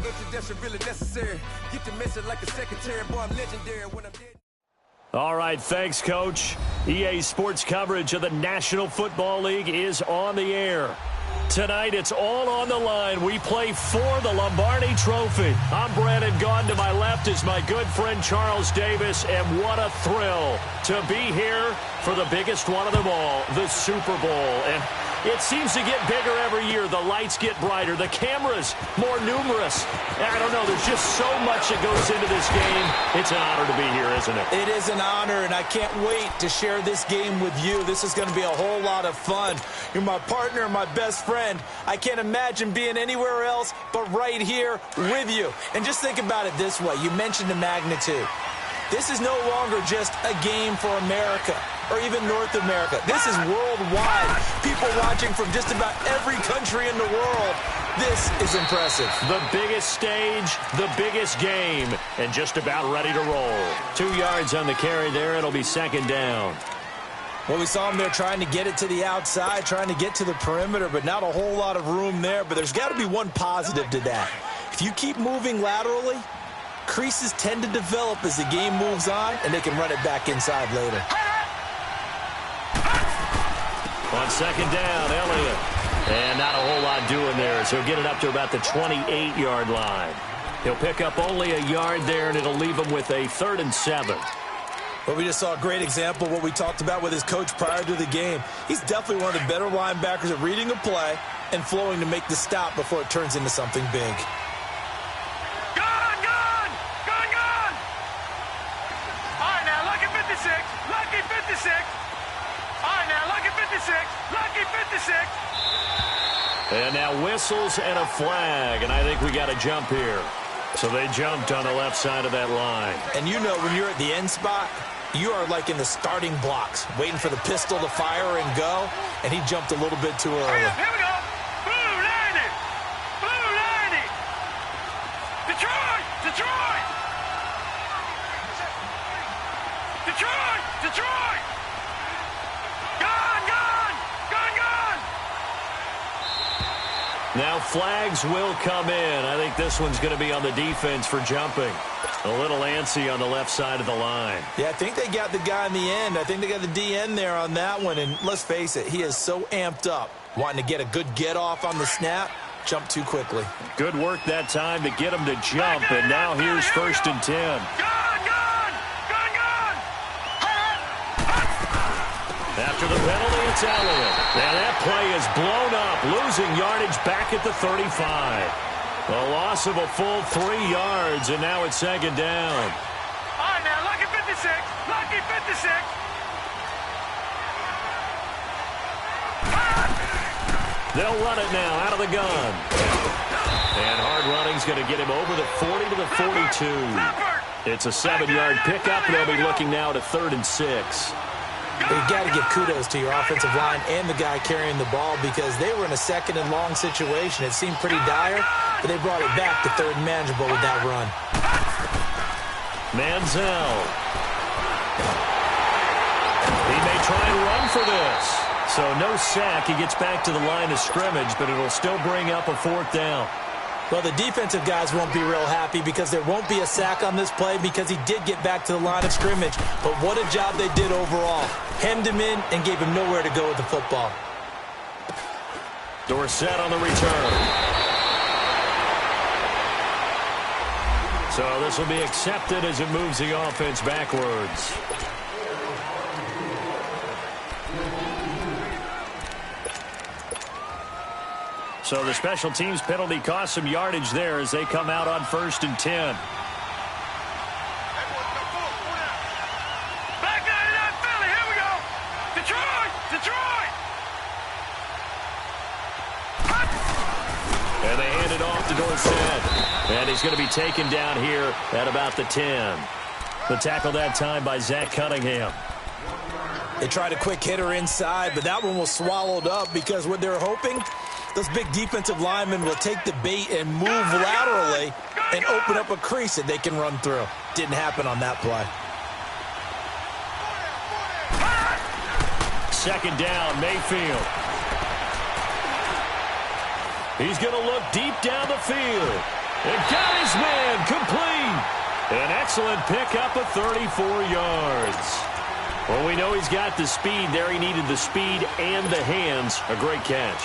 Introduction really necessary. Get the message like a secretary. Boy, I'm legendary when I'm dead. All right, thanks, Coach. EA Sports coverage of the National Football League is on the air. Tonight, it's all on the line. We play for the Lombardi Trophy. I'm Brandon Gaudin. To my left is my good friend Charles Davis, and what a thrill to be here for the biggest one of them all, the Super Bowl. And it seems to get bigger every year. The lights get brighter. The cameras more numerous. I don't know. There's just so much that goes into this game. It's an honor to be here, isn't it? It is an honor, and I can't wait to share this game with you. This is going to be a whole lot of fun. You're my partner, my best friend. I can't imagine being anywhere else but right here with you. And just think about it this way. You mentioned the magnitude. This is no longer just a game for America or even North America. This is worldwide. People watching from just about every country in the world. This is impressive. The biggest stage, the biggest game, and just about ready to roll. 2 yards on the carry there. It'll be second down. Well, we saw him there trying to get it to the outside, trying to get to the perimeter, but not a whole lot of room there. But there's got to be one positive to that. If you keep moving laterally, creases tend to develop as the game moves on, and they can run it back inside later. On second down, Elliott. And not a whole lot doing there, so he'll get it up to about the 28-yard line. He'll pick up only a yard there, and it'll leave him with a 3rd and 7. Well, we just saw a great example of what we talked about with his coach prior to the game. He's definitely one of the better linebackers at reading a play and flowing to make the stop before it turns into something big. Lucky 56. All right, now, lucky 56. Lucky 56. And now whistles and a flag, and I think we got a jump here. So they jumped on the left side of that line. And you know when you're at the end spot, you are like in the starting blocks, waiting for the pistol to fire and go, and he jumped a little bit too early. Here we go. Blue 90. Blue 90. Detroit. Detroit. Detroit! Detroit! Gone! Gone! Gone! Gone! Now flags will come in. I think this one's going to be on the defense for jumping. A little antsy on the left side of the line. Yeah, I think they got the guy in the end. I think they got the DN there on that one. And let's face it, he is so amped up, wanting to get a good get-off on the snap, jump too quickly. Good work that time to get him to jump, and now here's 1st and 10. After the penalty, it's Elliott. And that play is blown up, losing yardage back at the 35. A loss of a full 3 yards, and now it's second down. All right, now, lucky 56. Lucky 56. They'll run it now out of the gun. And hard running's going to get him over the 40 to the 42. It's a 7-yard pickup, and they'll be looking now to 3rd and 6. You've got to give kudos to your offensive line and the guy carrying the ball because they were in a 2nd and long situation. It seemed pretty dire, but they brought it back to 3rd and manageable with that run. Manziel. He may try and run for this. So no sack. He gets back to the line of scrimmage, but it'll still bring up a 4th down. Well, the defensive guys won't be real happy because there won't be a sack on this play because he did get back to the line of scrimmage. But what a job they did overall. Hemmed him in and gave him nowhere to go with the football. Dorsett on the return. So this will be accepted as it moves the offense backwards. So the special teams penalty cost some yardage there as they come out on 1st and 10. Back out of that Philly. Here we go. Detroit. Detroit. And they hand it off to Dorsett. And he's going to be taken down here at about the 10. The tackle that time by Zach Cunningham. They tried a quick hitter inside, but that one was swallowed up because what they're hoping, those big defensive linemen will take the bait and move laterally and open up a crease that they can run through. Didn't happen on that play. Second down, Mayfield. He's going to look deep down the field. And got his man complete. An excellent pickup of 34 yards. Well, we know he's got the speed there. He needed the speed and the hands. A great catch.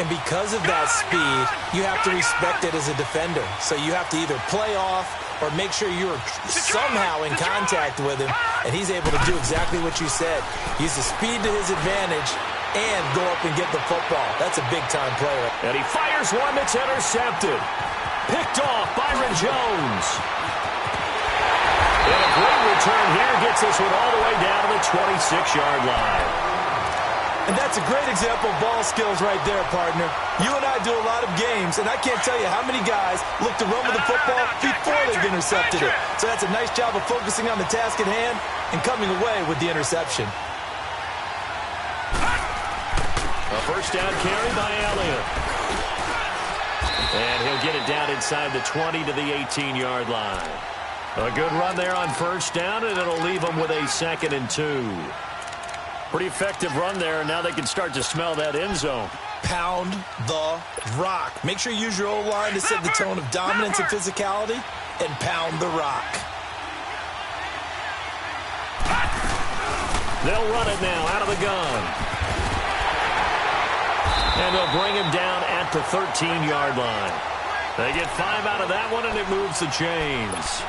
And because of that speed, you have to respect it as a defender. So you have to either play off or make sure you're somehow in contact with him, and he's able to do exactly what you said. Use the speed to his advantage and go up and get the football. That's a big-time player. And he fires one that's intercepted. Picked off Byron Jones. And a great return here gets this one all the way down to the 26-yard line. And that's a great example of ball skills right there, partner. You and I do a lot of games, and I can't tell you how many guys look to run with the football before they've intercepted it. So that's a nice job of focusing on the task at hand and coming away with the interception. A first down carry by Elliott. And he'll get it down inside the 20 to the 18-yard line. A good run there on first down, and it'll leave them with a 2nd and 2. Pretty effective run there, and now they can start to smell that end zone. Pound the rock. Make sure you use your O-line to set the tone of dominance and physicality, and pound the rock. They'll run it now out of the gun. And they'll bring him down at the 13-yard line. They get 5 out of that one, and it moves the chains.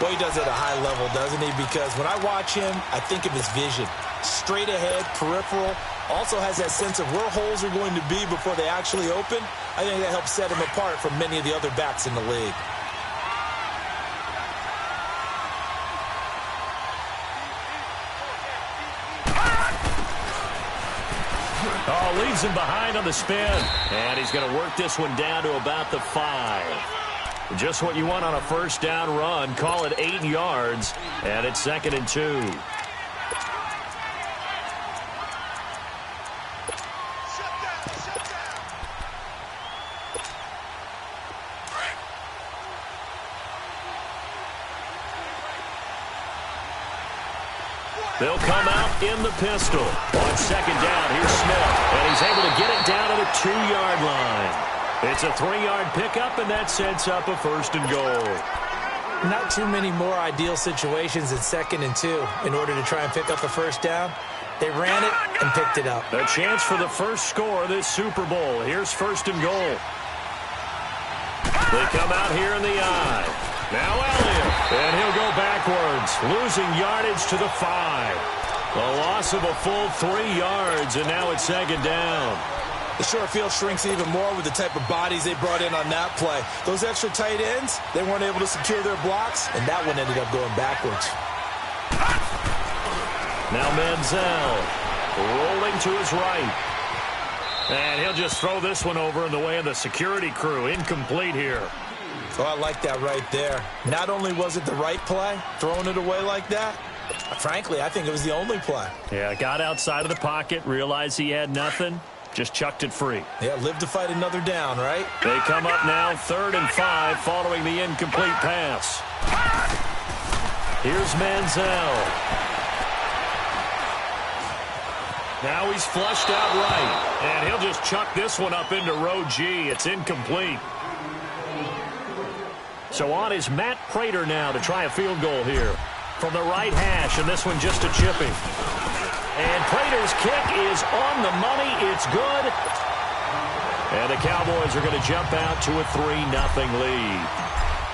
Well, he does it at a high level, doesn't he? Because when I watch him, I think of his vision. Straight ahead, peripheral, also has that sense of where holes are going to be before they actually open. I think that helps set him apart from many of the other backs in the league. Oh, leaves him behind on the spin. And he's going to work this one down to about the 5. Just what you want on a first down run. Call it 8 yards. And it's 2nd and 2. They'll come out in the pistol. On 2nd down, here's Smith. And he's able to get it down to the 2-yard line. It's a 3-yard pickup, and that sets up a 1st and goal. Not too many more ideal situations in 2nd and 2 in order to try and pick up a first down. They ran it and picked it up. A chance for the first score of this Super Bowl. Here's 1st and goal. They come out here in the eye. Now Elliott, and he'll go backwards, losing yardage to the 5. A loss of a full 3 yards, and now it's 2nd down. The short field shrinks even more with the type of bodies they brought in on that play. Those extra tight ends, they weren't able to secure their blocks, and that one ended up going backwards. Now Manziel rolling to his right. And he'll just throw this one over in the way of the security crew. Incomplete here. Oh, I like that right there. Not only was it the right play, throwing it away like that, frankly, I think it was the only play. Yeah, got outside of the pocket, realized he had nothing, just chucked it free. Yeah, live to fight another down, right? They come up now 3rd and 5 following the incomplete pass. Here's Manziel. Now he's flushed out right, and he'll just chuck this one up into row G. It's incomplete. So on is Matt Prater now to try a field goal here from the right hash, and this one just a chipping. And Prater's kick is on the money. It's good. And the Cowboys are going to jump out to a 3-0 lead.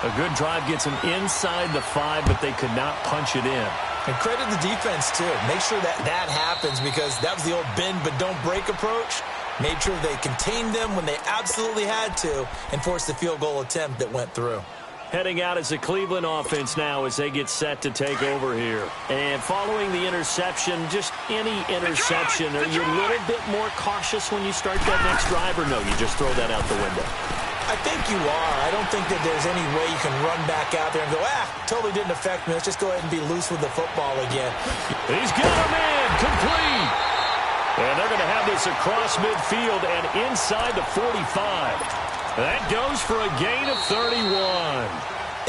A good drive gets them inside the 5, but they could not punch it in. And credit the defense, too. Make sure that happens, because that was the old bend but don't break approach. Made sure they contained them when they absolutely had to and forced the field goal attempt that went through. Heading out as the Cleveland offense now as they get set to take over here. And following the interception, just any interception, are you a little bit more cautious when you start that next drive, or no, you just throw that out the window? I think you are. I don't think that there's any way you can run back out there and go, totally didn't affect me. Let's just go ahead and be loose with the football again. He's got him in, complete. And they're going to have this across midfield and inside the 45. That goes for a gain of 31.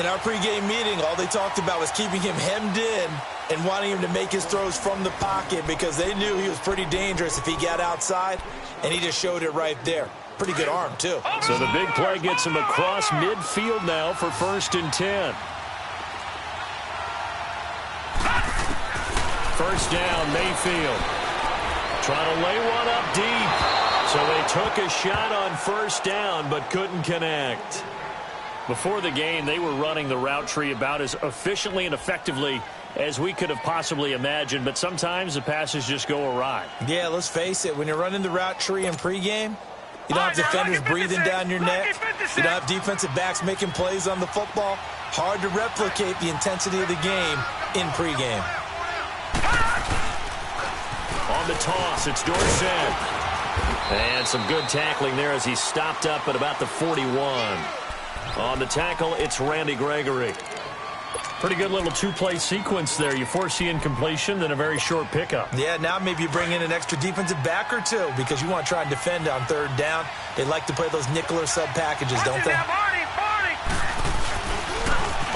In our pregame meeting, all they talked about was keeping him hemmed in and wanting him to make his throws from the pocket, because they knew he was pretty dangerous if he got outside, and he just showed it right there. Pretty good arm, too. So the big play gets him across midfield now for 1st and 10. First down, Mayfield. Trying to lay one up deep. So they took a shot on 1st down, but couldn't connect. Before the game, they were running the route tree about as efficiently and effectively as we could have possibly imagined, but sometimes the passes just go awry. Yeah, let's face it. When you're running the route tree in pregame, you don't have defenders breathing down your neck. You don't have defensive backs making plays on the football. Hard to replicate the intensity of the game in pregame. On the toss, it's Dorsett. And some good tackling there as he stopped up at about the 41. On the tackle, it's Randy Gregory. Pretty good little two-play sequence there. You force the incompletion, then a very short pickup. Yeah, now maybe you bring in an extra defensive back or two because you want to try and defend on 3rd down. They like to play those nickel or sub packages, don't they?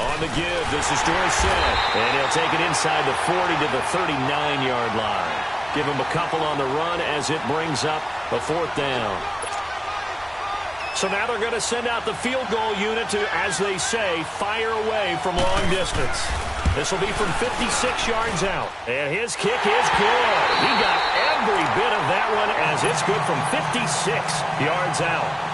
On the give, this is Dorsett. And he'll take it inside the 40 to the 39-yard line. Give him a couple on the run as it brings up a 4th down. So now they're going to send out the field goal unit to, as they say, fire away from long distance. This will be from 56 yards out. And his kick is good. He got every bit of that one as it's good from 56 yards out.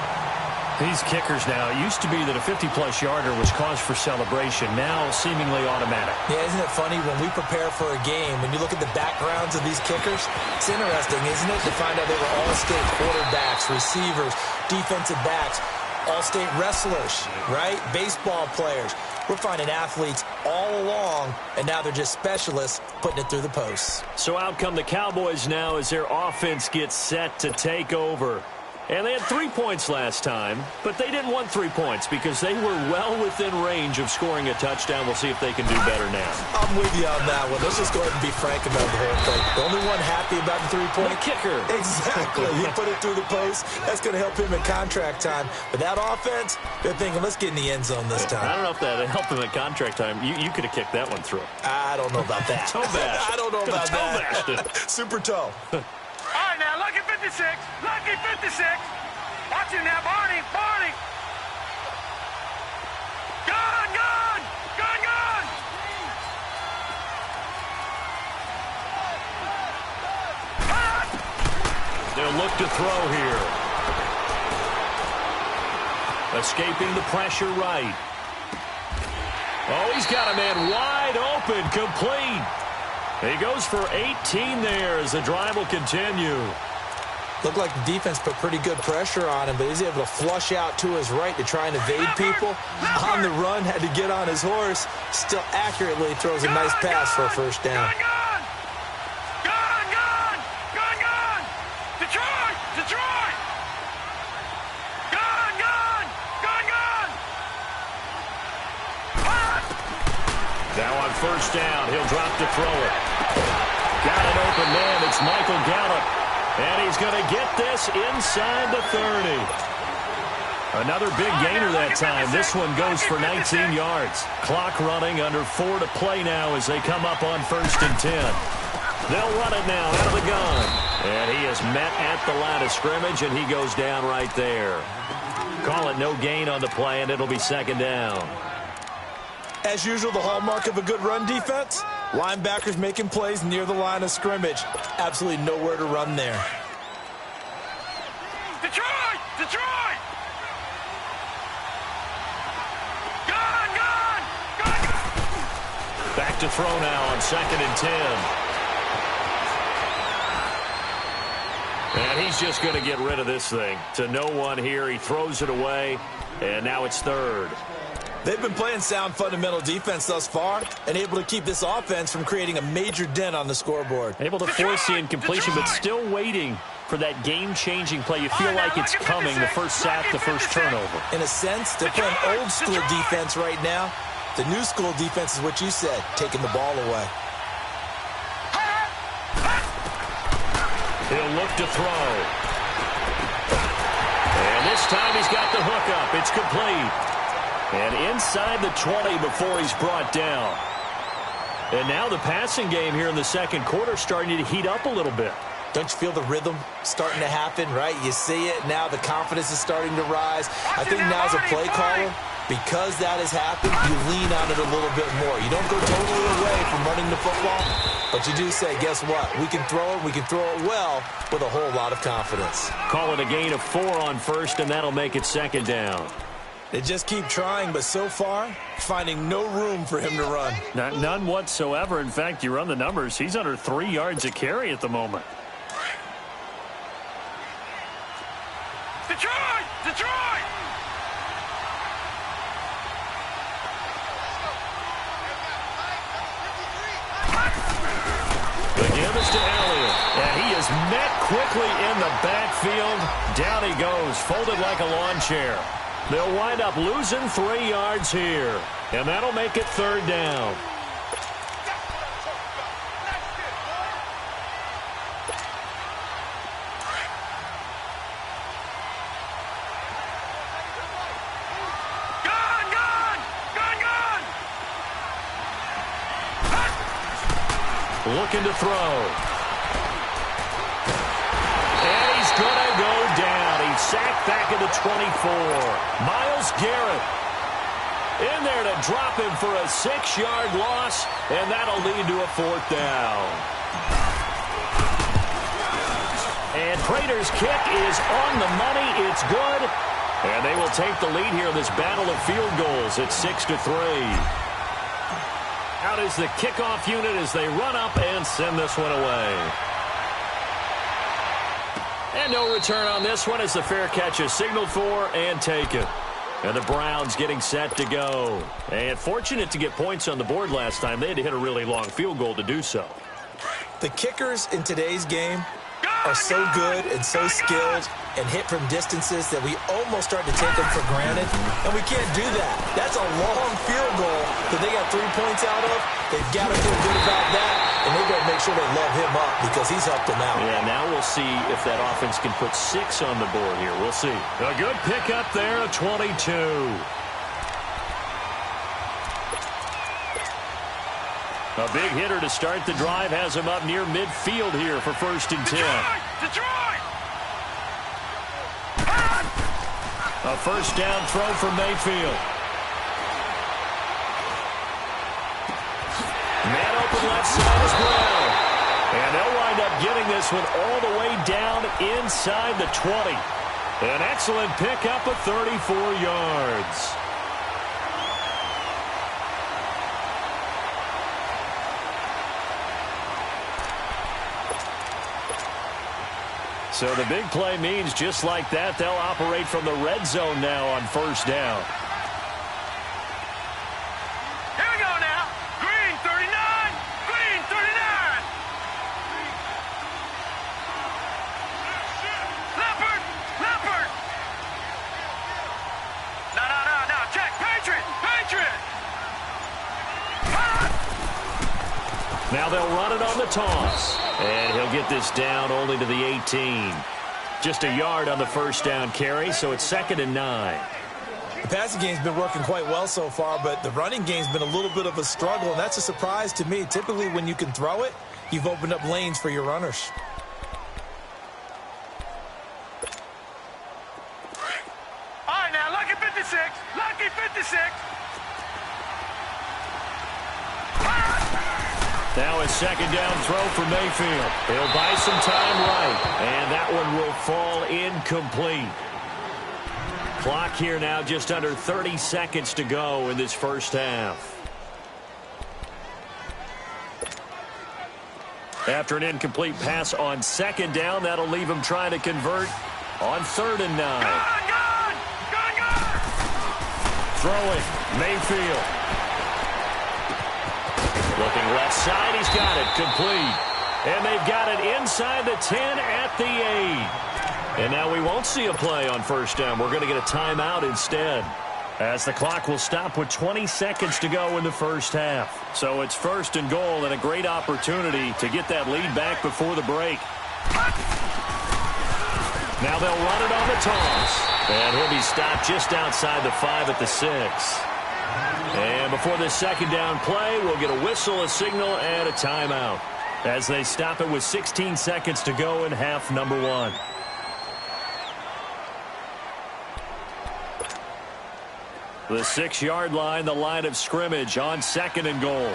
These kickers now, it used to be that a 50-plus yarder was cause for celebration. Now seemingly automatic. Yeah, isn't it funny when we prepare for a game, when you look at the backgrounds of these kickers, it's interesting, isn't it, to find out they were all-state quarterbacks, receivers, defensive backs, all-state wrestlers, right? Baseball players. We're finding athletes all along, and now they're just specialists putting it through the posts. So out come the Cowboys now as their offense gets set to take over. And they had 3 points last time, but they didn't want 3 points because they were well within range of scoring a touchdown. We'll see if they can do better now. I'm with you on that one. Let's just go ahead and be frank about the whole thing. The only one happy about the 3-point. The kicker. Exactly. He put it through the post. That's going to help him in contract time. But that offense, they're thinking, let's get in the end zone this time. I don't know if that helped him at contract time. You could have kicked that one through. I don't know about that. Toe bash. I don't know about that. Super toe. All right, now, lucky 56. Lucky 56. Watch him now, Barney. Barney. Gun, gun. Gun, gun. They'll look to throw here. Escaping the pressure right. Oh, he's got a man wide open, complete. He goes for 18 there as the drive will continue. Looked like the defense put pretty good pressure on him, but he's able to flush out to his right to try and evade people. On the run, had to get on his horse. Still accurately throws a nice pass for a 1st down. Gun, gun. Gun, gun. Gun, gun. Detroit. Detroit. Gun, gun. Gun, gun. Now on 1st down, he'll drop to throw it. Got an open man. It's Michael Gallup. And he's going to get this inside the 30. Another big gainer that time. This one goes for 19 yards. Clock running, under 4 to play now as they come up on 1st and 10. They'll run it now out of the gun. And he is met at the line of scrimmage, and he goes down right there. Call it no gain on the play, and it'll be 2nd down. As usual, the hallmark of a good run defense, linebackers making plays near the line of scrimmage. Absolutely nowhere to run there. Detroit! Detroit! Gun, gun! Gun, gun! Back to throw now on 2nd and 10. And he's just going to get rid of this thing. To no one here. He throws it away, and now it's 3rd. They've been playing sound fundamental defense thus far and able to keep this offense from creating a major dent on the scoreboard. Able to force the incompletion, but still waiting for that game-changing play. You feel like it's coming, the first sack, the first turnover. In a sense, they're playing old-school defense right now. The new-school defense is what you said, taking the ball away. He'll look to throw. And this time he's got the hook up. It's complete. And inside the 20 before he's brought down. And now the passing game here in the second quarter starting to heat up a little bit. Don't you feel the rhythm starting to happen, right? You see it. Now the confidence is starting to rise. I think now as a play caller, because that has happened, you lean on it a little bit more. You don't go totally away from running the football, but you do say, guess what? We can throw it. We can throw it well with a whole lot of confidence. Call it a gain of 4 on first, and that'll make it second down. They just keep trying, but so far, finding no room for him to run. None whatsoever. In fact, you run the numbers. He's under 3 yards a carry at the moment. Detroit! Detroit! The give is to Elliott, and he is met quickly in the backfield. Down he goes, folded like a lawn chair. They'll wind up losing 3 yards here, and that'll make it third down. Looking to throw. And he's going to go down. He's sacked back at the 24. Myles Garrett in there to drop him for a 6-yard loss, and that'll lead to a 4th down. And Prater's kick is on the money. It's good. And they will take the lead here in this battle of field goals at 6-3. Out is the kickoff unit as they run up and send this one away. And no return on this one as the fair catch is signaled for and taken. And the Browns getting set to go. And fortunate to get points on the board last time. They had to hit a really long field goal to do so. The kickers in today's game are so good and so skilled and hit from distances that we almost start to take them for granted, and we can't do that. That's a long field goal that they got 3 points out of. They've got to feel good about that, and they've got to make sure they love him up because he's helped them out. Yeah, now we'll see if that offense can put 6 on the board here. We'll see. A good pickup there, 22. A big hitter to start the drive has him up near midfield here for 1st and 10. Detroit! A 1st down throw for Mayfield. Man open left side as well. And they'll wind up getting this one all the way down inside the 20. An excellent pickup of 34 yards. So the big play means just like that, they'll operate from the red zone now on 1st down. Here we go now. Green 39. Green 39. Leopard. Leopard. No. Check. Patriot. Patriot. Now they'll run it on the toss. And he'll get this down only to the 18. Just a yard on the 1st down carry, so it's 2nd and 9. The passing game's been working quite well so far, but the running game's been a little bit of a struggle, and that's a surprise to me. Typically, when you can throw it, you've opened up lanes for your runners. All right, now, lucky 56. Lucky 56. Now a 2nd down throw for Mayfield. He'll buy some time right, and that one will fall incomplete. Clock here now just under 30 seconds to go in this 1st half. After an incomplete pass on 2nd down, that'll leave him trying to convert on 3rd and 9. Throwing, Mayfield. Looking left side, he's got it, complete. And they've got it inside the 10 at the 8. And now we won't see a play on 1st down. We're going to get a timeout instead, as the clock will stop with 20 seconds to go in the 1st half. So it's 1st and goal and a great opportunity to get that lead back before the break. Now they'll run it on the toss. And he'll be stopped just outside the 5 at the 6. And before this 2nd down play, we'll get a whistle, a signal, and a timeout. as they stop it with 16 seconds to go in half number 1. The 6-yard line, the line of scrimmage on 2nd and goal.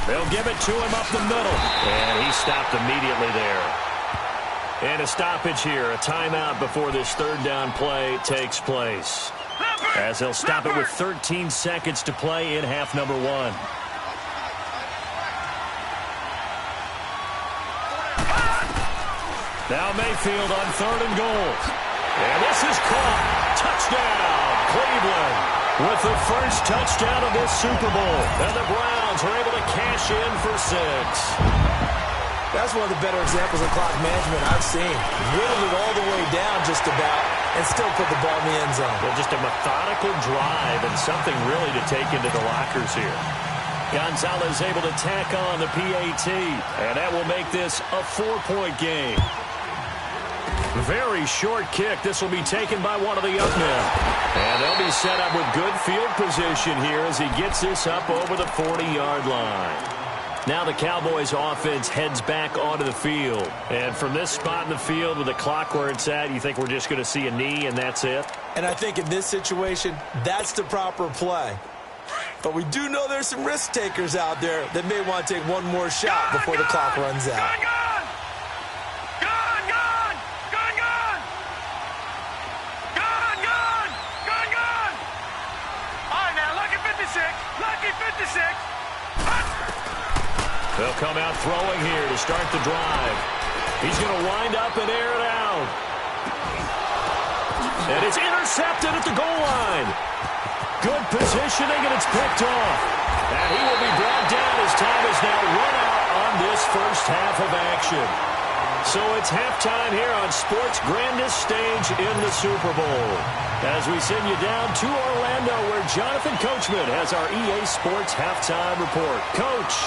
They'll give it to him up the middle. And he stopped immediately there. And a stoppage here, a timeout before this 3rd down play takes place. As they'll stop it with 13 seconds to play in half number 1. Now Mayfield on 3rd and goal. And this is caught. Touchdown, Cleveland, with the first touchdown of this Super Bowl. And the Browns are able to cash in for 6. That's one of the better examples of clock management I've seen. Whittled it all the way down just about and still put the ball in the end zone. Well, just a methodical drive and something really to take into the lockers here. Gonzalez able to tack on the PAT, and that will make this a 4-point game. Very short kick. This will be taken by one of the young men. And they'll be set up with good field position here as he gets this up over the 40-yard line. Now the Cowboys offense heads back onto the field. And from this spot in the field with the clock where it's at, you think we're just going to see a knee and that's it? And I think in this situation, that's the proper play. But we do know there's some risk takers out there that may want to take one more shot before the clock runs out. They'll come out throwing here to start the drive. He's going to wind up and air it out. And it's intercepted at the goal line. Good positioning, and it's picked off. And he will be brought down as time is now run out on this first half of action. So it's halftime here on sports' grandest stage in the Super Bowl. As we send you down to Orlando, where Jonathan Coachman has our EA Sports halftime report. Coach.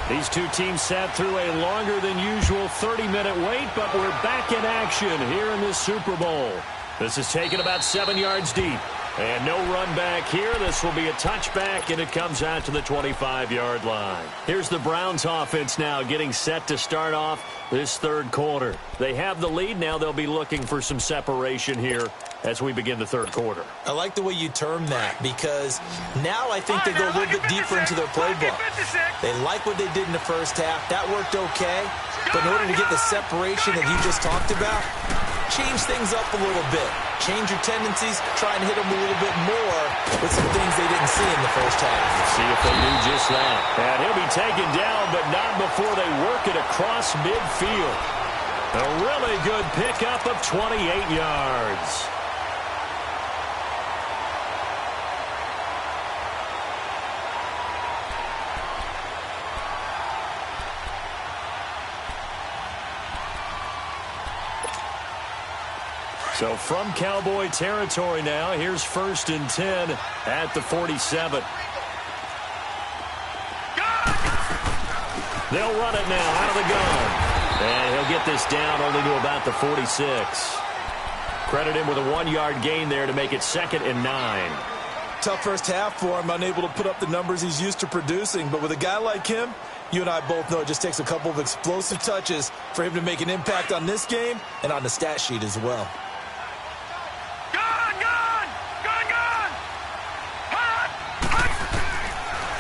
These two teams sat through a longer than usual 30-minute wait, but we're back in action here in this Super Bowl. This is taken about 7 yards deep. And no run back here. This will be a touchback, and it comes out to the 25-yard line. Here's the Browns offense now getting set to start off this 3rd quarter. They have the lead. Now they'll be looking for some separation here as we begin the 3rd quarter. I like the way you term that, because now I think they go a little bit deeper into their playbook. They like what they did in the first half. That worked okay. But in order to get the separation that you just talked about, change things up a little bit. Change your tendencies, try and hit them a little bit more with some things they didn't see in the first half. See if they do just that. And he'll be taken down, but not before they work it across midfield. A really good pickup of 28 yards. So from Cowboy territory now, here's 1st and 10 at the 47. They'll run it now out of the gun. And he'll get this down only to about the 46. Credit him with a 1-yard gain there to make it 2nd and 9. Tough first half for him, unable to put up the numbers he's used to producing. But with a guy like him, you and I both know it just takes a couple of explosive touches for him to make an impact on this game and on the stat sheet as well.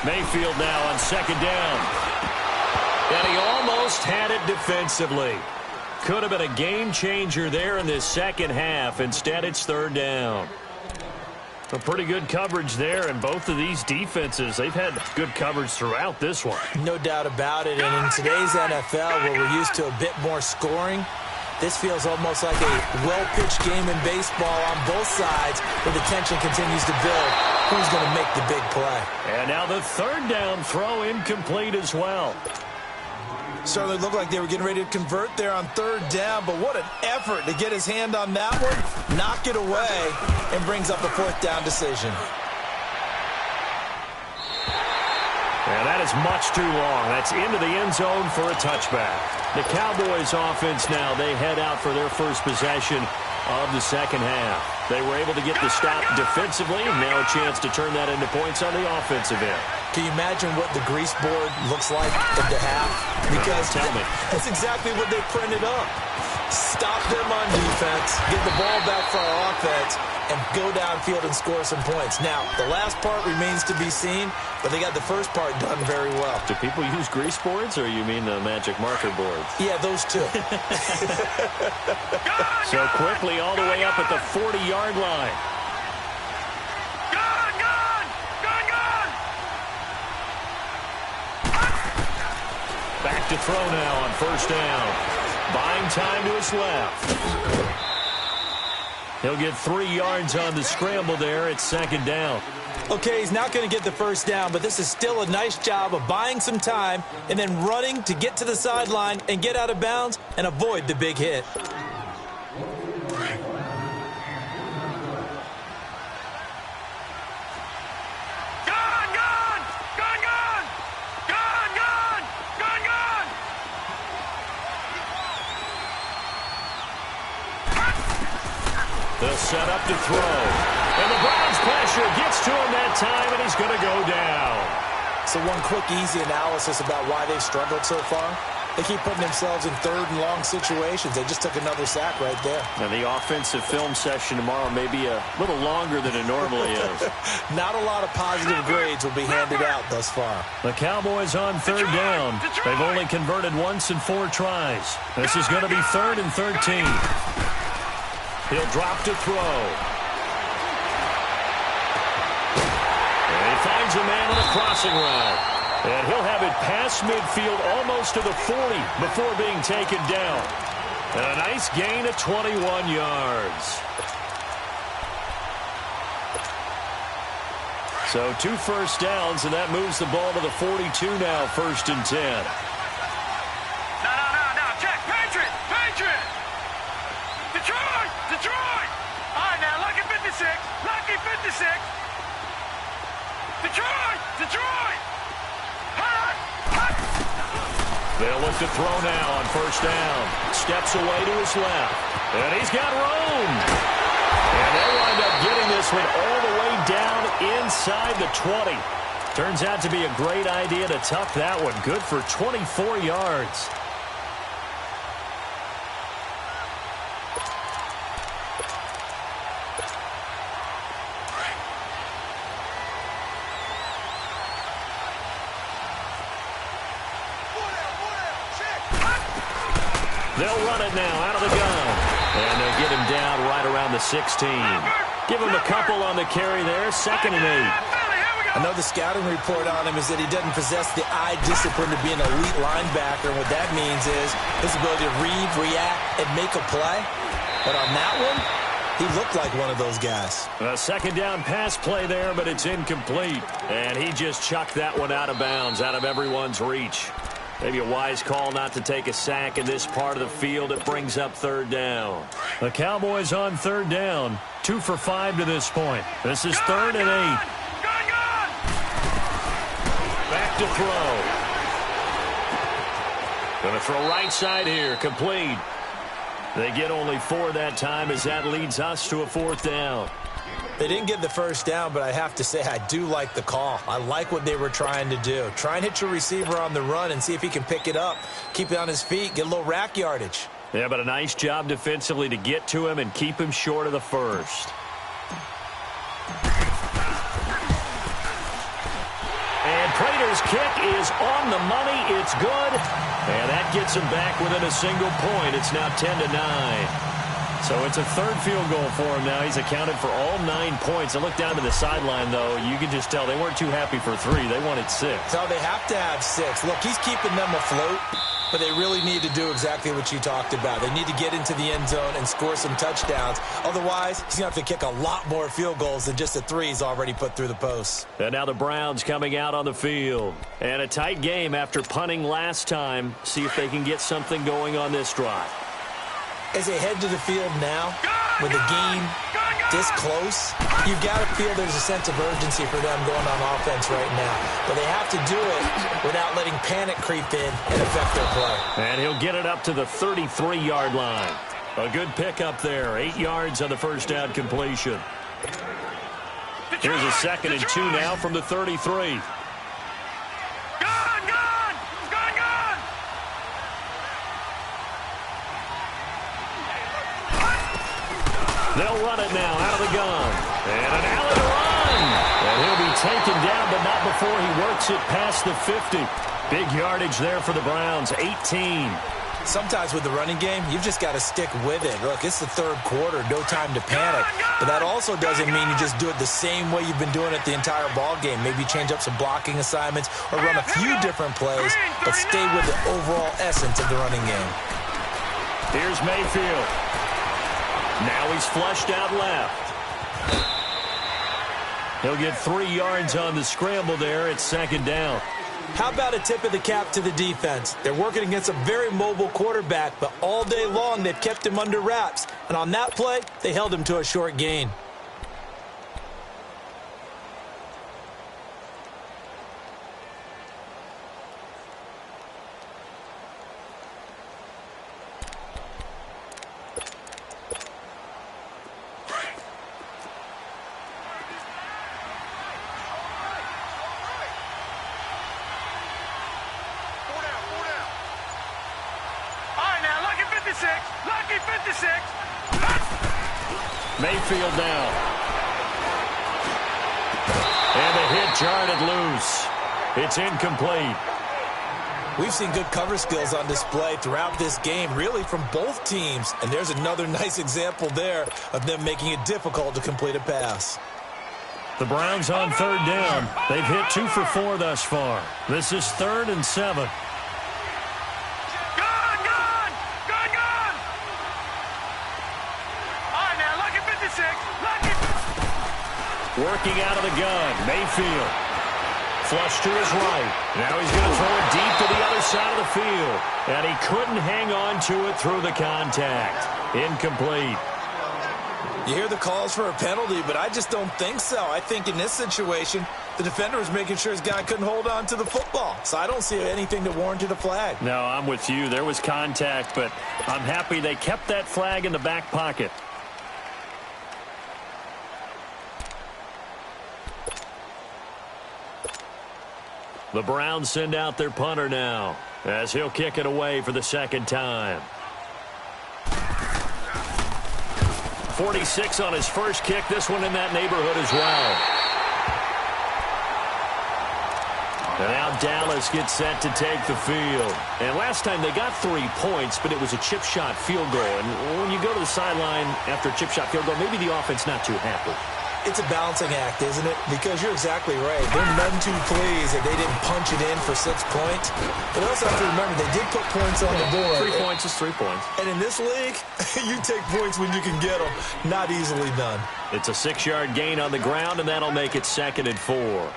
Mayfield now on 2nd down. And he almost had it defensively. Could have been a game changer there in this second half. Instead, it's 3rd down. A pretty good coverage there, and both of these defenses, they've had good coverage throughout this one. No doubt about it, and in today's NFL, where we're used to a bit more scoring, this feels almost like a well-pitched game in baseball on both sides, where the tension continues to build. Who's going to make the big play? And now the 3rd down throw incomplete as well. Certainly looked like they were getting ready to convert there on 3rd down, but what an effort to get his hand on that one, knock it away, and brings up a 4th down decision. And that is much too long. That's into the end zone for a touchback. The Cowboys offense now, they head out for their first possession of the second half. They were able to get the stop defensively. Now a chance to turn that into points on the offensive end. Can you imagine what the grease board looks like at the half? Because tell me. That's exactly what they printed up. Stop them on defense, get the ball back for our offense, and go downfield and score some points. Now, the last part remains to be seen, but they got the first part done very well. Do people use grease boards, or you mean the magic marker boards? Yeah, those two. So quickly all the way up at the 40-yard line. Back to throw now on first down. Buying time to his left. He'll get 3 yards on the scramble there. It's second down. Okay, he's not going to get the first down, but this is still a nice job of buying some time and then running to get to the sideline and get out of bounds and avoid the big hit. They'll set up to throw. And the Browns pressure gets to him that time, and he's going to go down. So one quick, easy analysis about why they've struggled so far. They keep putting themselves in third and long situations. They just took another sack right there. And the offensive film session tomorrow may be a little longer than it normally is. Not a lot of positive grades will be handed out thus far. The Cowboys on third down. They've only converted once in 4 tries. This is going to be 3rd and 13. He'll drop to throw. And he finds a man on a crossing route. And he'll have it past midfield almost to the 40 before being taken down. And a nice gain of 21 yards. So 2 first downs, and that moves the ball to the 42 now, 1st and 10. Check. Patriot. Detroit. All right, now, lucky 56. Detroit. They'll look to throw now on first down. Steps away to his left. And he's got room. And they'll wind up getting this one all the way down inside the 20. Turns out to be a great idea to tuck that one. Good for 24 yards. They'll run it now out of the gun. And they'll get him down right around the 16. Give him a couple on the carry there. 2nd and 8. I know the scouting report on him is that he doesn't possess the eye discipline to be an elite linebacker. And what that means is his ability to read, react, and make a play. But on that one, he looked like one of those guys. A 2nd down pass play there, but it's incomplete. And he just chucked that one out of bounds, out of everyone's reach. Maybe a wise call not to take a sack in this part of the field. It brings up 3rd down. The Cowboys on 3rd down. 2 for 5 to this point. This is 3rd and 8. Back to throw. Going to throw right side here. Complete. They get only 4 that time as that leads us to a 4th down. They didn't get the first down, but I have to say I do like the call. I like what they were trying to do. Try and hit your receiver on the run and see if he can pick it up. Keep it on his feet, get a little rack yardage. Yeah, but a nice job defensively to get to him and keep him short of the first. And Prater's kick is on the money. It's good. And that gets him back within a single point. It's now 10-9. So it's a 3rd field goal for him now. He's accounted for all 9 points. I look down to the sideline, though. You can just tell they weren't too happy for 3. They wanted 6. No, they have to have 6. Look, he's keeping them afloat, but they really need to do exactly what you talked about. They need to get into the end zone and score some touchdowns. Otherwise, he's going to have to kick a lot more field goals than just the 3 he's already put through the posts. And now the Browns coming out on the field. And a tight game after punting last time. See if they can get something going on this drive. As they head to the field now with a game this close, you've got to feel there's a sense of urgency for them going on offense right now. But they have to do it without letting panic creep in and affect their play. And he'll get it up to the 33-yard line. A good pickup there. 8 yards on the first down completion. Here's a 2nd and 2 now from the 33. They'll run it now out of the gun. And an Allen run. And he'll be taken down, but not before he works it past the 50. Big yardage there for the Browns, 18. Sometimes with the running game, you've just got to stick with it. Look, it's the third quarter, no time to panic. But that also doesn't mean you just do it the same way you've been doing it the entire ball game. Maybe change up some blocking assignments or run a few different plays, but stay with the overall essence of the running game. Here's Mayfield. Now he's flushed out left. He'll get 3 yards on the scramble there. It's 2nd down. How about a tip of the cap to the defense? They're working against a very mobile quarterback, but all day long they've kept him under wraps. And on that play, they held him to a short gain. Lucky 56. Mayfield now. And the hit jarred it loose. It's incomplete. We've seen good cover skills on display throughout this game, really from both teams. And there's another nice example there of them making it difficult to complete a pass. The Browns on 3rd down. They've hit 2 for 4 thus far. This is 3rd and 7. Working out of the gun, Mayfield. Flush to his right. Now he's going to throw it deep to the other side of the field. And he couldn't hang on to it through the contact. Incomplete. You hear the calls for a penalty, but I just don't think so. I think in this situation, the defender was making sure his guy couldn't hold on to the football. So I don't see anything that warranted a flag. No, I'm with you. There was contact, but I'm happy they kept that flag in the back pocket. The Browns send out their punter now as he'll kick it away for the 2nd time. 46 on his first kick. This one in that neighborhood as well. And now Dallas gets set to take the field. And last time they got 3 points, but it was a chip shot field goal. And when you go to the sideline after a chip shot field goal, maybe the offense not too happy. It's a balancing act, isn't it? Because you're exactly right. They're none too pleased that they didn't punch it in for 6 points. But also have to remember, they did put points on the board. 3 points is 3 points. And in this league, you take points when you can get them. Not easily done. It's a 6-yard gain on the ground, and that'll make it 2nd and 4.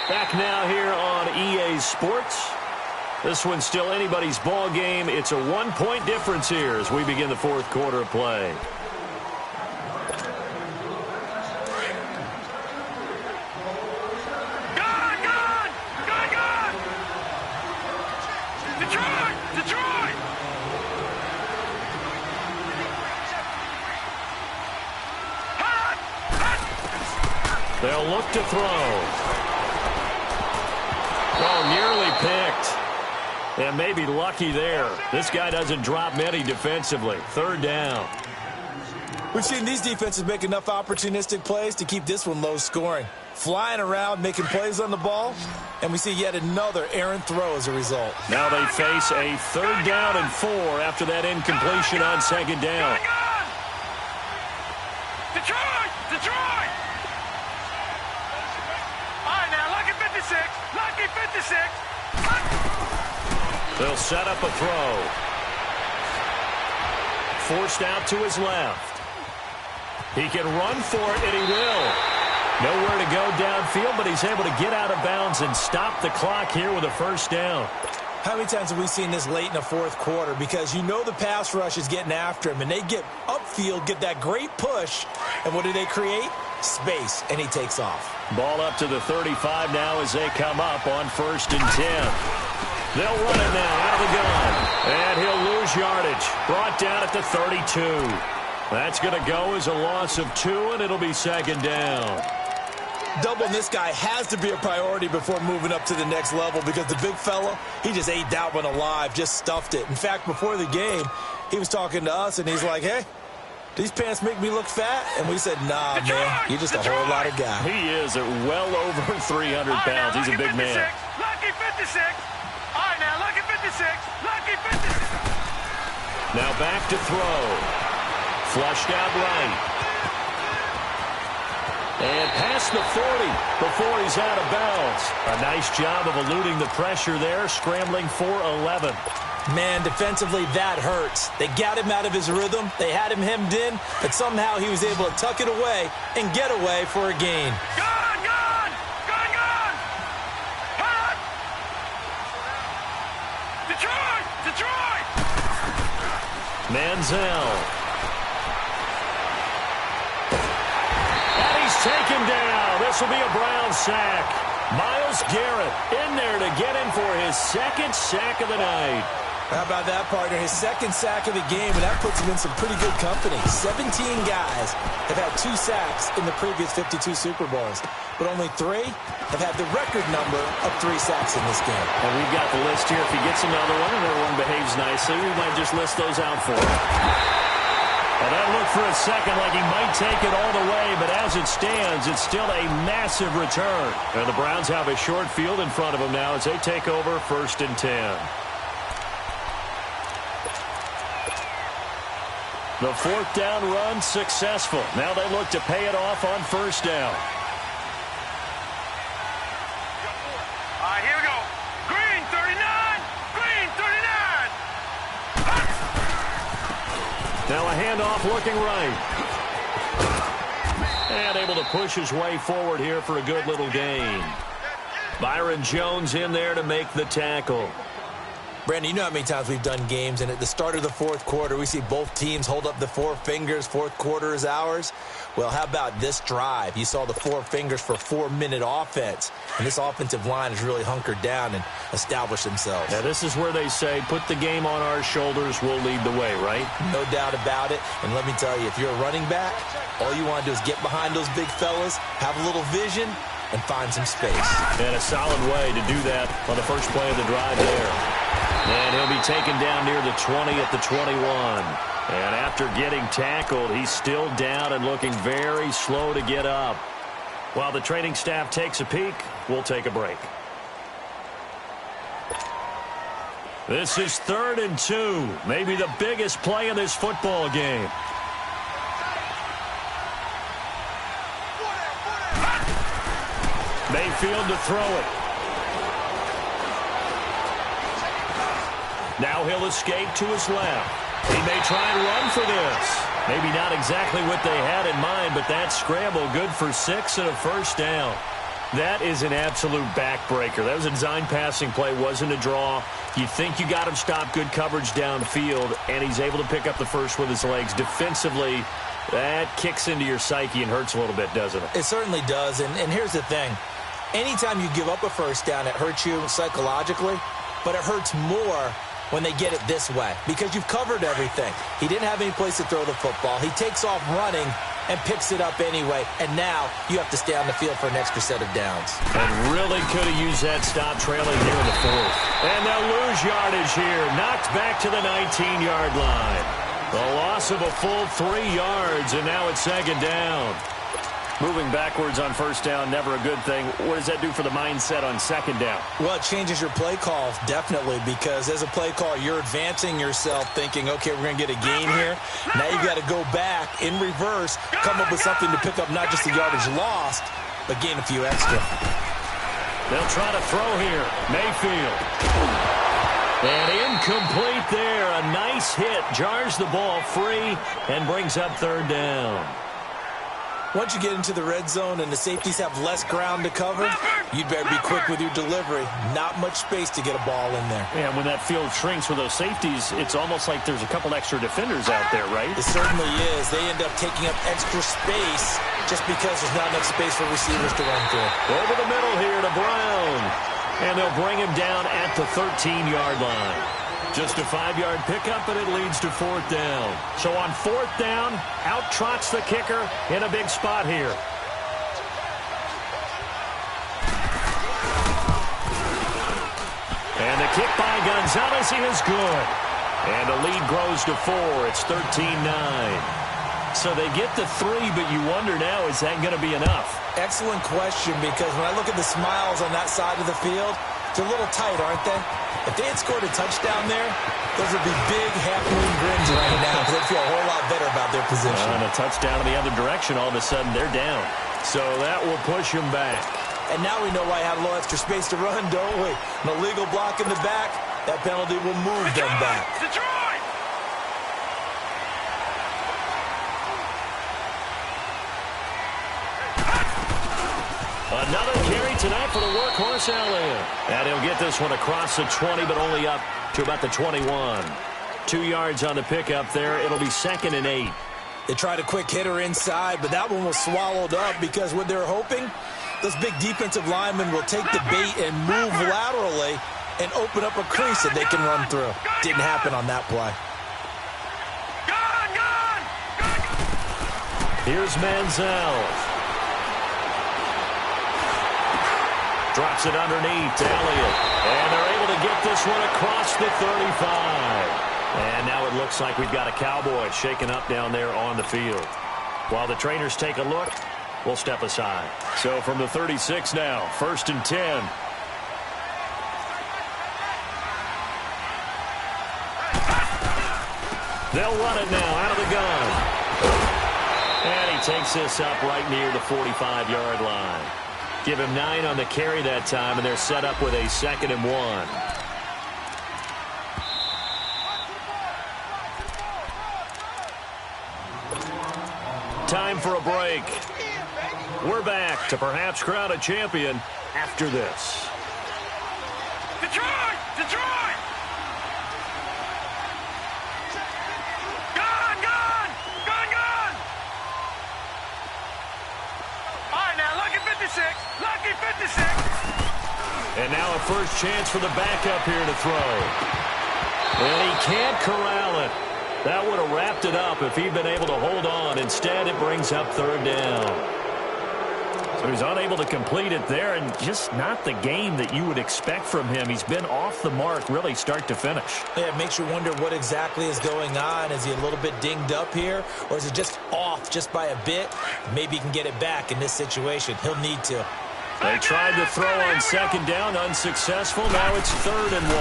Back now here on EA Sports. This one's still anybody's ball game. It's a 1-point difference here as we begin the 4th quarter of play. Detroit! They'll look to throw. Oh, nearly picked. And maybe lucky there. This guy doesn't drop many defensively. 3rd down. We've seen these defenses make enough opportunistic plays to keep this one low scoring. Flying around, making plays on the ball, and we see yet another errant throw as a result. Now they face a 3rd down and 4 after that incompletion on 2nd down. Detroit! All right, now, lucky 56. Lucky 56. They'll set up a throw. Forced out to his left. He can run for it, and he will. Nowhere to go downfield, but he's able to get out of bounds and stop the clock here with a first down. How many times have we seen this late in the fourth quarter? Because you know the pass rush is getting after him, and they get upfield, get that great push, and what do they create? Space, and he takes off. Ball up to the 35 now as they come up on 1st and 10. They'll run it now out of the gun, and he'll lose yardage. Brought down at the 32. That's going to go as a loss of 2, and it'll be 2nd down. Doubling this guy has to be a priority before moving up to the next level because the big fella, he just ate that one alive, just stuffed it. In fact, before the game, he was talking to us, and he's like, hey, these pants make me look fat? And we said, nah, man, you're just a whole lot of guy. He is at well over 300 pounds. He's a big man. Lucky 56. All right, now, lucky 56. Lucky 56. Now back to throw. Flushed out right. And past the 40 before he's out of bounds. A nice job of eluding the pressure there, scrambling for 11. Man, defensively, that hurts. They got him out of his rhythm. They had him hemmed in, but somehow he was able to tuck it away and get away for a gain. Gone, gone, gone, gone. Hot. Detroit, Detroit. Manziel. Taken down. This will be a Brown sack. Myles Garrett in there to get him for his 2nd sack of the night. How about that, partner? His 2nd sack of the game, and that puts him in some pretty good company. 17 guys have had 2 sacks in the previous 52 Super Bowls, but only 3 have had the record number of 3 sacks in this game. And we've got the list here. If he gets another one and everyone behaves nicely, we might just list those out for him. Well, that looked for a second like he might take it all the way, but as it stands, it's still a massive return. And the Browns have a short field in front of them now as they take over 1st and 10. The 4th down run successful. Now they look to pay it off on 1st down. All right, here we go. Green 39. Green 39. Now a handoff looking right. And able to push his way forward here for a good little gain. Byron Jones in there to make the tackle. Brandon, you know how many times we've done games, and at the start of the 4th quarter, we see both teams hold up the 4 fingers, 4th quarter is ours. Well, how about this drive? You saw the 4 fingers for 4-minute offense, and this offensive line has really hunkered down and established themselves. Now, this is where they say, put the game on our shoulders, we'll lead the way, right? No doubt about it, and let me tell you, if you're a running back, all you want to do is get behind those big fellas, have a little vision, and find some space. And a solid way to do that on the first play of the drive there. And he'll be taken down near the 20 at the 21. And after getting tackled, he's still down and looking very slow to get up. While the training staff takes a peek, we'll take a break. This is 3rd and 2. Maybe the biggest play in this football game. Mayfield to throw it. Now he'll escape to his left. He may try and run for this. Maybe not exactly what they had in mind, but that scramble good for 6 and a 1st down. That is an absolute backbreaker. That was a design passing play, wasn't a draw. You think you got him stopped, good coverage downfield, and he's able to pick up the first with his legs. Defensively, that kicks into your psyche and hurts a little bit, doesn't it? It certainly does, and here's the thing. Anytime you give up a 1st down, it hurts you psychologically, but it hurts more when they get it this way because you've covered everything. He didn't have any place to throw the football. He takes off running and picks it up anyway, and now you have to stay on the field for an extra set of downs. And really could have used that stop trailing here in the 4th. And they'll lose yardage here. Knocked back to the 19-yard line. The loss of a full 3 yards, and now it's 2nd down. Moving backwards on 1st down, never a good thing. What does that do for the mindset on 2nd down? Well, it changes your play call, definitely, because as a play call, you're advancing yourself thinking, okay, we're going to get a gain here. Now you've got to go back in reverse, come up with something to pick up not just the yardage lost, but gain a few extra. They'll try to throw here. Mayfield. And incomplete there. A nice hit. Jars the ball free and brings up 3rd down. Once you get into the red zone and the safeties have less ground to cover, you'd better be quick with your delivery. Not much space to get a ball in there. Yeah, when that field shrinks with those safeties, it's almost like there's a couple extra defenders out there, right? It certainly is. They end up taking up extra space just because there's not enough space for receivers to run through. Over the middle here to Brown. And they'll bring him down at the 13-yard line. Just a 5-yard pickup, and it leads to 4th down. So on 4th down, out trots the kicker in a big spot here. And the kick by Gonzalez is good. And the lead grows to 4. It's 13-9. So they get the 3, but you wonder now, is that going to be enough? Excellent question, because when I look at the smiles on that side of the field, they're a little tight, aren't they? If they had scored a touchdown there, those would be big half-moon grins right now because they'd feel a whole lot better about their position. And a touchdown in the other direction, all of a sudden they're down. So that will push them back. And now we know why I have a little extra space to run, don't we? An illegal block in the back, that penalty will move them back. Detroit! Another carry tonight for the workhorse Elliott. And he'll get this one across the 20, but only up to about the 21. 2 yards on the pickup there. It'll be 2nd and 8. They tried a quick hitter inside, but that one was swallowed up because what they're hoping, those big defensive linemen will take the bait and move laterally and open up a crease that they can run through. Didn't happen on that play. Here's Manziel. Drops it underneath to Elliott. And they're able to get this one across the 35. And now it looks like we've got a Cowboy shaken up down there on the field. While the trainers take a look, we'll step aside. So from the 36 now, 1st and 10. They'll run it now out of the gun. And he takes this up right near the 45-yard line. Give him 9 on the carry that time, and they're set up with a 2nd and 1. Time for a break. We're back to perhaps crown a champion after this. Detroit! Detroit! Gone! Gone! Gone! Gone! All right, now, lucky 56. Lucky 56. And now a first chance for the backup here to throw. And he can't corral it. That would have wrapped it up if he'd been able to hold on. Instead, it brings up 3rd down. So he's unable to complete it there, and just not the game that you would expect from him. He's been off the mark, really, start to finish. Yeah, it makes you wonder what exactly is going on. Is he a little bit dinged up here, or is it just off just by a bit? Maybe he can get it back in this situation. He'll need to. They tried to throw on 2nd down, unsuccessful. Now it's 3rd and 1.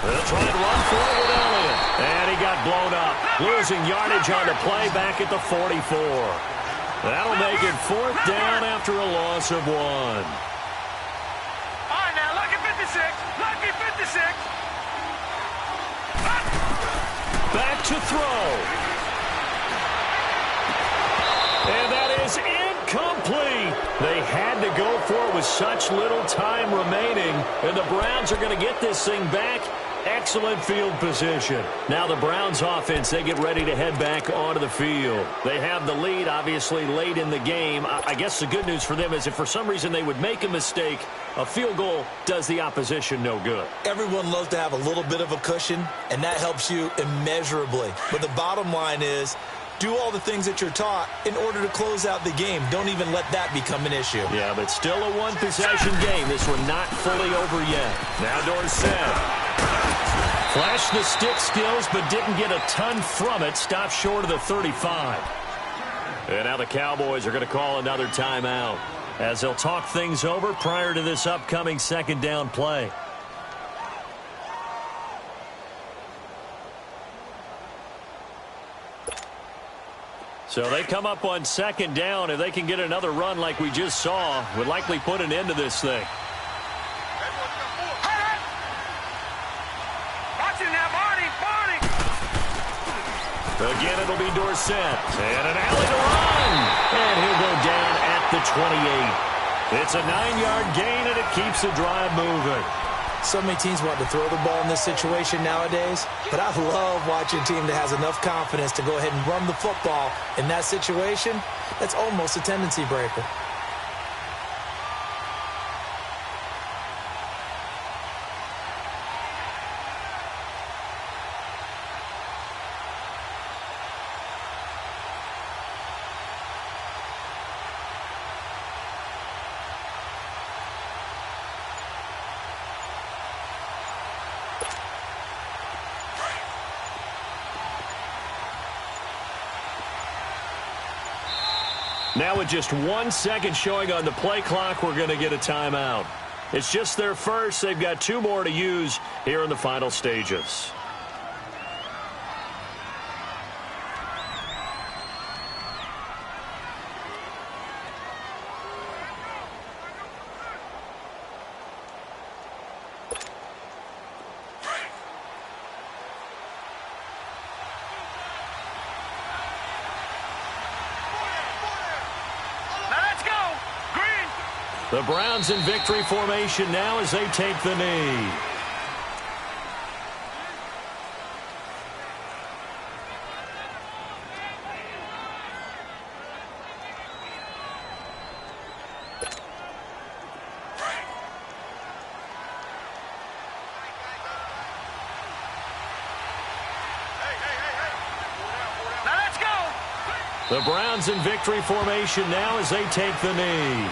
They'll try and run for it with Elliott. And he got blown up, losing yardage on the play back at the 44. That'll make it 4th down after a loss of 1. All right, now, lucky 56. Lucky 56. Back to throw. And that is incomplete. They had to go for it with such little time remaining. And the Browns are going to get this thing back. Excellent field position. Now the Browns offense, they get ready to head back onto the field. They have the lead, obviously, late in the game. I guess the good news for them is if for some reason they would make a mistake, a field goal does the opposition no good. Everyone loves to have a little bit of a cushion, and that helps you immeasurably. But the bottom line is, do all the things that you're taught in order to close out the game. Don't even let that become an issue. Yeah, but still a one-possession game. This one not fully over yet. Now Dorsett. Flashed the stick skills, but didn't get a ton from it. Stopped short of the 35. And now the Cowboys are going to call another timeout as they'll talk things over prior to this upcoming 2nd down play. So they come up on 2nd down. If they can get another run like we just saw, would likely put an end to this thing. Again, it'll be Dorsett. And an alley to run. And he'll go down at the 28. It's a 9-yard gain, and it keeps the drive moving. So many teams want to throw the ball in this situation nowadays, but I love watching a team that has enough confidence to go ahead and run the football in that situation. That's almost a tendency breaker. Now with just 1 second showing on the play clock, we're going to get a timeout. It's just their first. They've got 2 more to use here in the final stages. The Browns in victory formation now as they take the knee. Now let's go. The Browns in victory formation now as they take the knee.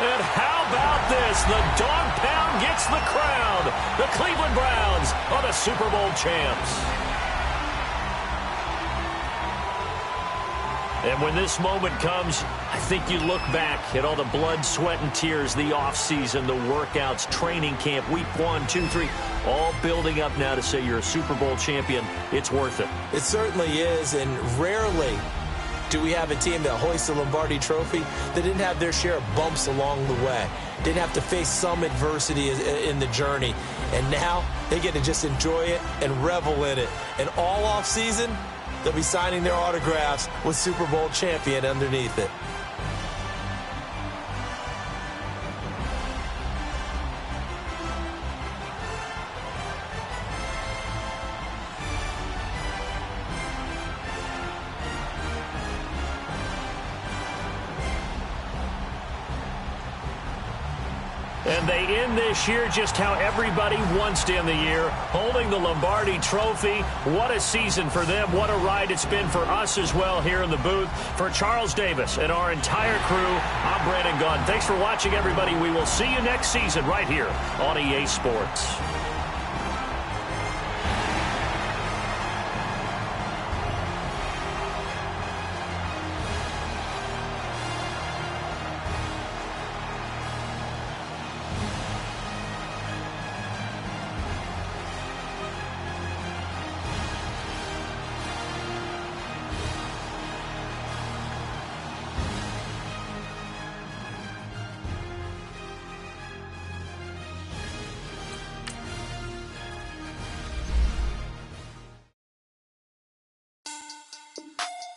And how about this? The dog pound gets the crown. The Cleveland Browns are the Super Bowl champs. And when this moment comes, I think you look back at all the blood, sweat, and tears, the offseason, the workouts, training camp, week 1, 2, 3, all building up now to say you're a Super Bowl champion. It's worth it. It certainly is, and rarely do we have a team that hoists the Lombardi Trophy that didn't have their share of bumps along the way, didn't have to face some adversity in the journey, and now they get to just enjoy it and revel in it. And all off season, they'll be signing their autographs with Super Bowl champion underneath it. And they end this year just how everybody wants to end the year, holding the Lombardi Trophy. What a season for them. What a ride it's been for us as well here in the booth. For Charles Davis and our entire crew, I'm Brandon Gunn. Thanks for watching, everybody. We will see you next season right here on EA Sports.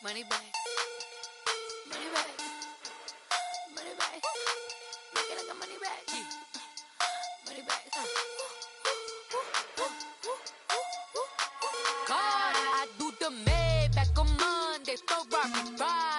Money back. Money back. Money back. Make it like a money back. Money back. God, I do the Maybach on Monday, Ferrari ride.